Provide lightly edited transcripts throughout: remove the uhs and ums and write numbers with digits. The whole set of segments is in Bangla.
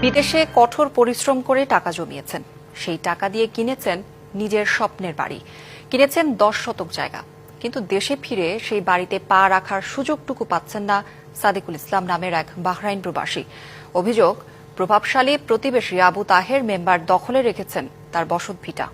বিদেশে কঠোর পরিশ্রম করে টাকা জমিয়েছেন, সেই টাকা দিয়ে কিনেছেন নিজের স্বপ্নের বাড়ি, কিনেছেন 10 শতক জায়গা। কিন্তু দেশে ফিরে সেই বাড়িতে পা রাখার সুযোগটুকু পাচ্ছেন না সাদিকুল ইসলাম নামের এক বাহরাইন প্রবাসী। অভিযোগ, প্রভাবশালী প্রতিবেশী আবু তাহের মেম্বার দখলে রেখেছেন তার বসতভিটা।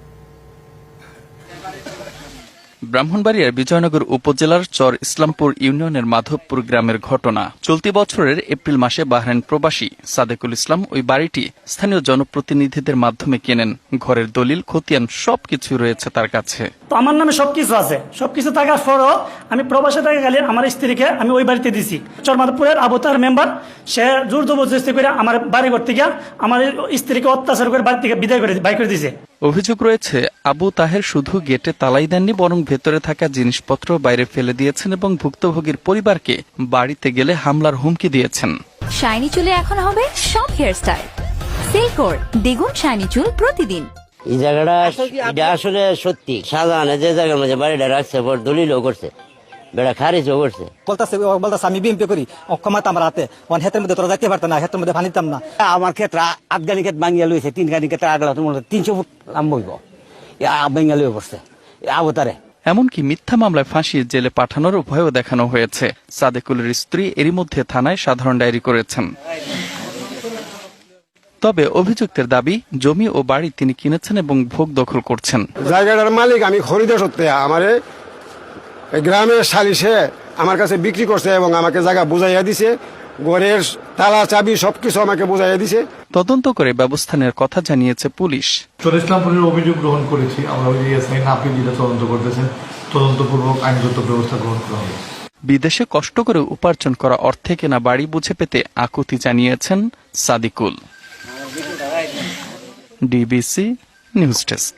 ব্রাহ্মণবাড়িয়ার বিজয়নগর উপজেলার চর ইসলামপুর ইউনিয়নের মাধবপুর গ্রামের ঘটনা। চলতি বছরের এপ্রিল মাসে বাহরাইন প্রবাসী সাদেকুল ইসলাম ওই বাড়িটি স্থানীয় জনপ্রতিনিধিদের মাধ্যমে কেনেন। ঘরের দলিল খতিয়ান সবকিছু রয়েছে তার কাছে। তো আমার নামে সবকিছু আছে, সবকিছু থাকার পরও আমি প্রবাসে থাকাকালীন আমার স্ত্রীকে আমি ওই বাড়িতে দিছি। চর মাধবপুরের আবু তাহের মেম্বার সে জোর জবরদস্তি করে আমার বাড়ি ঘর থেকে আমার স্ত্রীকে অত্যাচার করে বাড়ি থেকে বিদায় করে বাই করে দিয়েছে। অভিযোগ রয়েছে, আবু তাহের শুধু গেটে তালাই দেননি, বরং ভেতরে থাকা জিনিসপত্র বাইরে ফেলে দিয়েছেন এবং ভুক্তভোগীর পরিবারকে বাড়িতে গেলে হামলার হুমকি দিয়েছেন। শাইনি চুলে এখন হবে সব হেয়ারস্টাইল। সিল্কোর দ্বিগুণ শাইনি চুল প্রতিদিন। এই জায়গাটা এটা আসলে সত্যি শাহজাহানের যে জায়গার মধ্যে বাড়িটা রাখছে দলিলও করছে, বেড়া খারিজও করছে। বলতেছে আমি বিএমপি করি, অক্ষমতা আমার হাতে, হাতের মধ্যে তোরা যাইতে পারতাম না, হাতের মধ্যে পানিতাম না। আমার ক্ষেত্রে আটগানি ক্ষেত্রে ভাঙিয়া লইছে, 3 গানি ক্ষেত্রে আগলা 300 ফুট লাম্বইব ভাঙিয়া লইয়া পড়ছে আবতারে। এমনকি মিথ্যা মামলায় ফাঁসিয়ে জেলে পাঠানোর ভয়ও দেখানো হয়েছে। সাদেকুলের স্ত্রী এরই মধ্যে থানায় সাধারণ ডায়েরি করেছেন। তবে অভিযুক্তের দাবি, জমি ও বাড়ি তিনি কিনেছেন এবং ভোগ দখল করছেন। জায়গাটার মালিক আমি খরিদে সত্ত্বে আমারে গ্রামের সালিশে আমার কাছে বিক্রি করছে এবং আমাকে জায়গা বুঝাইয়া দিছে, ঘরের তালা চাবি সবকিছু আমাকে বুঝাইয়া দিছে। তদন্ত করে ব্যবস্থা নেওয়ার কথা জানিয়েছে পুলিশ। চর ইসলামপুরের অভিযোগ গ্রহণ করেছি আমরা, ওই এসআই নাপিত যেটা তদন্ত করতেছেন, তদন্তপূর্বক আইনগত ব্যবস্থা গ্রহণ করা হবে। বিদেশে কষ্ট করে উপার্জন করা অর্থে কেনা বাড়ি বুঝে পেতে আকুতি জানিয়েছেন সাদিকুল। DBC news desk.